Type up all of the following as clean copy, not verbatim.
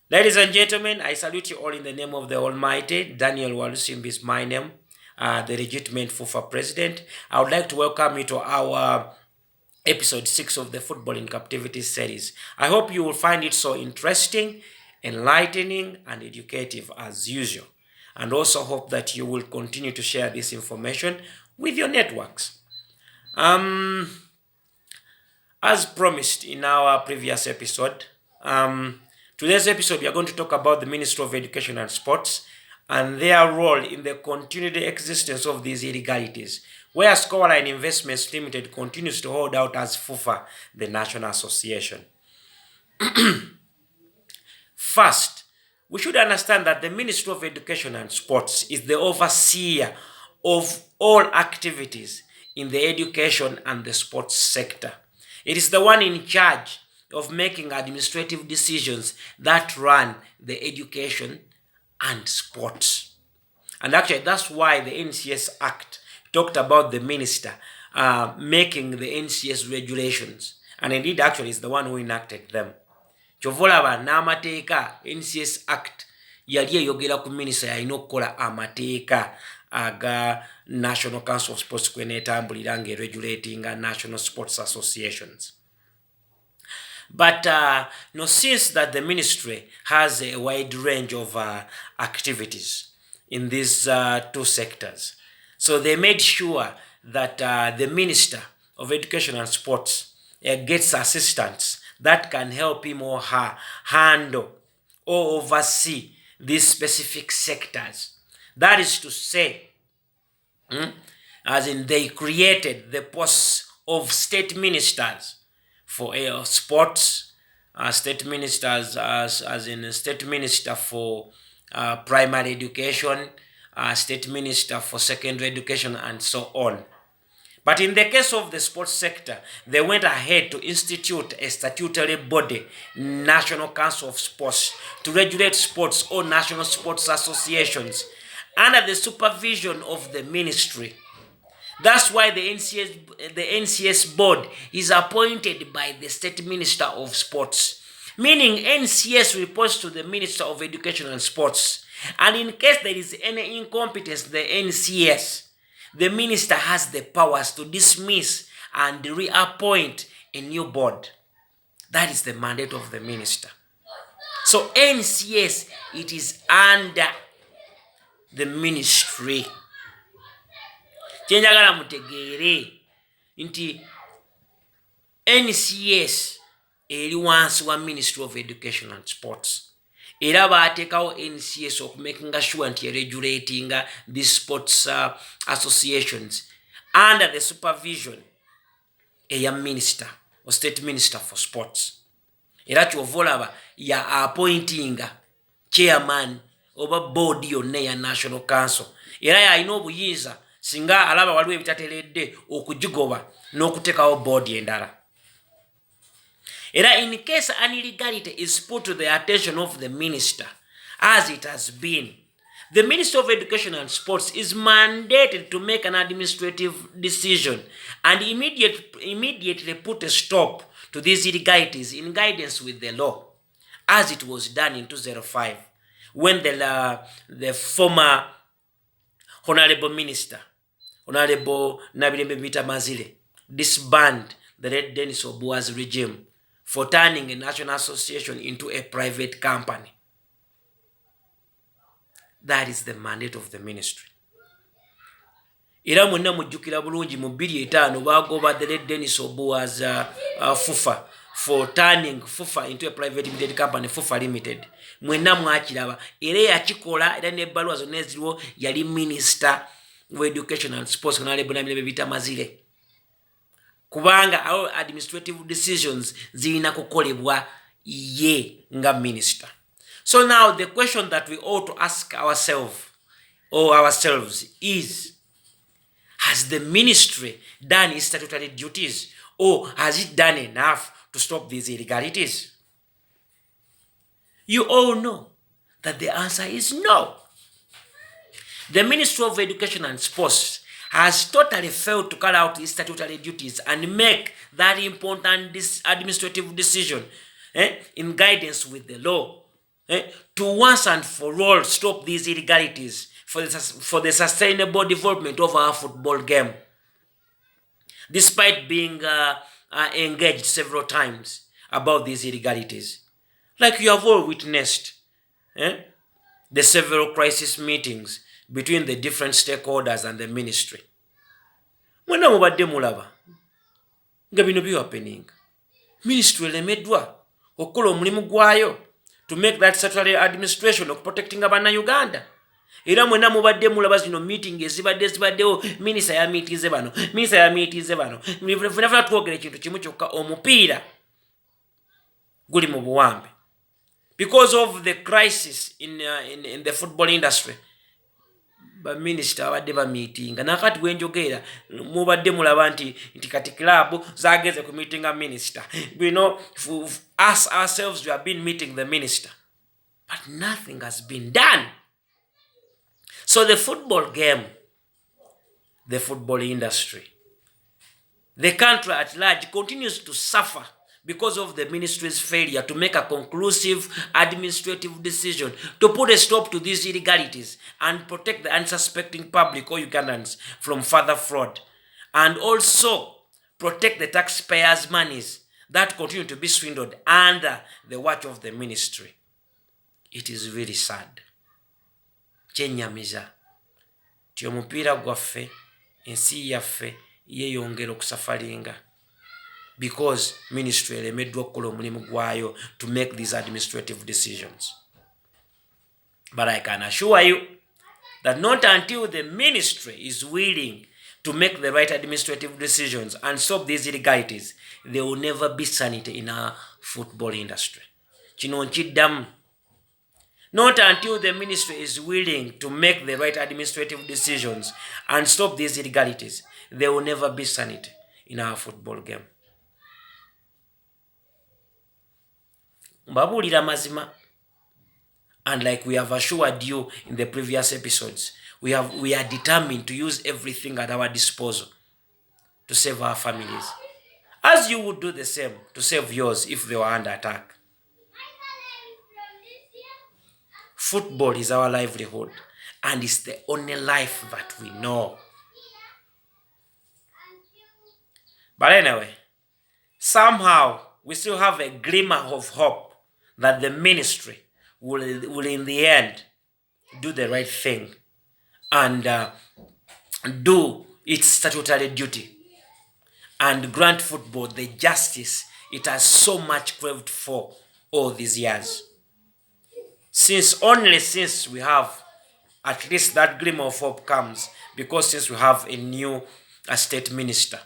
Ladies and gentlemen, I salute you all in the name of the Almighty. Daniel Walusimbi is my name, the legitimate FUFA president. I would like to welcome you to our episode 6 of the Football in Captivity series. I hope you will find it so interesting, enlightening, and educative as usual. And also hope that you will continue to share this information with your networks. As promised in our previous episode, today's episode we are going to talk about the Ministry of Education and Sports and their role in the continued existence of these illegalities, where Scoreline Investments Ltd continues to hold out as FUFA, the national association. First, we should understand that the Ministry of Education and Sports is the overseer of all activities in the education and the sports sector. It is the one in charge of making administrative decisions that run the education and sports. And actually, that's why the NCS Act talked about the minister making the NCS regulations. And indeed, actually, is the one who enacted them. Chovolaba n'amateeka NCS Act yali eyogera ku minisita yalina okukola amateeka aga National Council of Sports kwenetambulira regulating national sports associations. But since that the ministry has a wide range of activities in these two sectors, so they made sure that the Minister of Education and Sports gets assistance that can help him or her handle or oversee these specific sectors. That is to say, as in they created the posts of state ministers for sports, state ministers as in state minister for primary education, state minister for secondary education, and so on. But in the case of the sports sector, they went ahead to institute a statutory body, National Council of Sports, to regulate sports or national sports associations under the supervision of the ministry. That's why the NCS board is appointed by the State Minister of Sports, meaning NCS reports to the Minister of Education and Sports. And in case there is any incompetence, the NCS, the minister has the powers to dismiss and reappoint a new board. That is the mandate of the minister. So NCS, it is under the ministry. Chenjagala mutegeere nti NCS eri wansi wa Ministry of Education and Sports. Era baatekawo NCS okumakinga sure nti regulating these sports associations under the supervision eya minister or state minister for sports. Era kyovolaba ya appointing chairman oba board yonna ya National Council. Era yalina obuyinza singa alaba waliwo ebitateredde okugigoba n'okutekawo board endala. Era in case an illegality is put to the attention of the minister, as it has been, the Minister of Education and Sports is mandated to make an administrative decision and immediately put a stop to these illegalities in guidance with the law, as it was done in 2005 when the former Honorable Minister, Honorable Nabirembe Mazile, disbanded the Red Dennis Obua's regime for turning a national association into a private company. That is the mandate of the ministry. Era mwenna mujjukira bulungi mu 2005 bagoba the Red Dennis Obua's FUFA for turning FUFA into a private limited company, FUFA Limited. Mwenna mwakiraba era yakikola era n'ebbaluwa zonna eziriwo yali Minister of Education and Sports Honorable Nabirembe Mazile. Kubanga our administrative decisions zirina kukolebwa ye nga minister. So now the question that we ought to ask ourselves is, has the ministry done its statutory duties, or has it done enough to stop these illegalities? You all know that the answer is no. The Ministry of Education and Sports has totally failed to carry out its statutory duties and make that important administrative decision in guidance with the law. to once and for all stop these illegalities for the sustainable development of our football game. Despite being engaged several times about these illegalities, like you have all witnessed, the several crisis meetings between the different stakeholders and the ministry. Mwena mubadde mulaba nga bino happening. Ministry elemeddwa okukola omulimu gwayo to make that statutory administration of protecting Uganda. Era mwena mubadde mulaba zino meeting ezibaddewo minisita yamiitize bano funafuna twogera ekintu kimu kyokka, omupiira guli mu buwambe because of the crisis in the football industry. Baminisita abadde bamiitinga nakati wenjogera mubadde mulaba nti kati club zageze ku meetinga minister. Us ourselves, we have been meeting the minister, but nothing has been done. So the football game, the football industry, the country at large continues to suffer because of the ministry's failure to make a conclusive administrative decision to put a stop to these illegalities and protect the unsuspecting public or Ugandans from further fraud, and also protect the taxpayers' monies that continue to be swindled under the watch of the ministry. It is really sad. Kyenyamiza ti omupiira gwaffe, ensi yaffe yeyongera okusafalinga because ministry elemeddwa okukola omulimu gwayo to make these administrative decisions. But I can assure you that not until the ministry is willing to make the right administrative decisions and stop these illegalities, there will never be sanity in our football industry. Kino nkiddamu. Not until the ministry is willing to make the right administrative decisions and stop these illegalities, there will never be sanity in our football game. Mbabulira mazima. And like we have assured you in the previous episodes, we are determined to use everything at our disposal to save our families, as you would do the same to save yours if they were under attack. Football is our livelihood, and it's the only life that we know. But anyway, somehow we still have a glimmer of hope that the ministry will in the end do the right thing and do its statutory duty and grant football the justice it has so much craved for all these years. Only since we have at least that glimmer of hope comes, because since we have a new state minister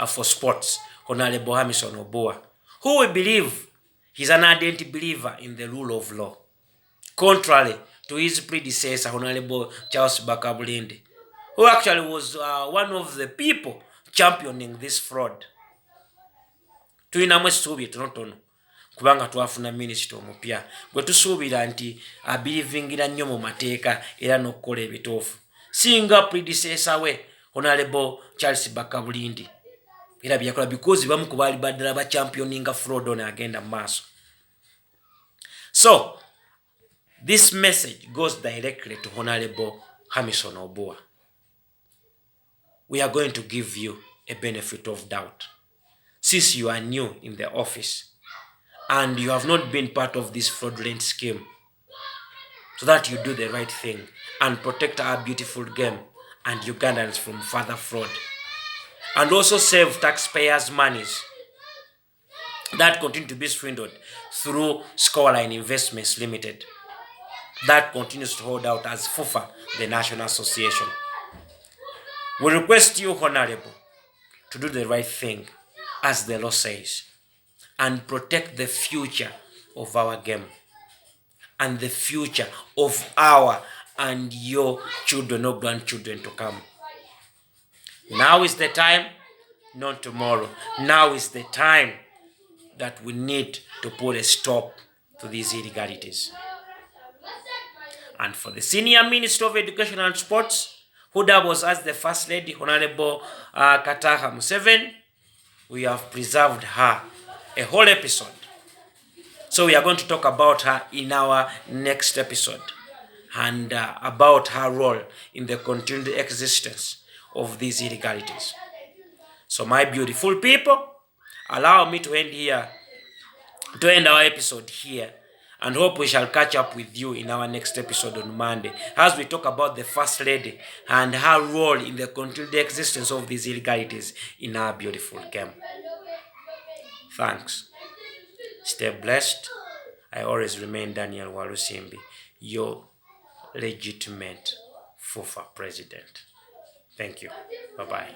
for sports, Honorable Hamison Oboa, who we believe he's an ardent believer in the rule of law, contrary to his predecessor, Honorable Charles Bakabulindi, who actually was one of the people championing this fraud. Tuinamu esuubi tonotono kubanga twafuna minister omupya gwe tusuubira nti abirivingira nnyo mu mateeka era n'okukola ebituufu singa predecessor we Honorable Charles Bakabulindi era byakola because bamu ku baali baddala ba championinga fraud on agenda mu maaso. So this message goes directly to Honorable Hamison Oboa. We are going to give you a benefit of doubt. Since you are new in the office and you have not been part of this fraudulent scheme, so that you do the right thing and protect our beautiful game and Ugandans from further fraud, and also save taxpayers' monies that continue to be swindled through Scoreline Investments Ltd, that continues to hold out as FUFA, the National Association. We request you, Honorable, to do the right thing as the law says and protect the future of our game and the future of our and your children or grandchildren to come. Now is the time, not tomorrow. Now is the time that we need to put a stop to these illegalities. And for the Senior Minister of Education and Sports, who doubles as the First Lady, Honorable Kataha Museveni, we have preserved her a whole episode So we are going to talk about her in our next episode, and about her role in the continued existence of these illegalities. So my beautiful people, allow me to end our episode here, and hope we shall catch up with you in our next episode on Monday as we talk about the First Lady and her role in the continued existence of these illegalities in our beautiful game. Thanks. Stay blessed. I always remain Daniel Walusimbi, your legitimate FUFA president. Thank you. Bye-bye.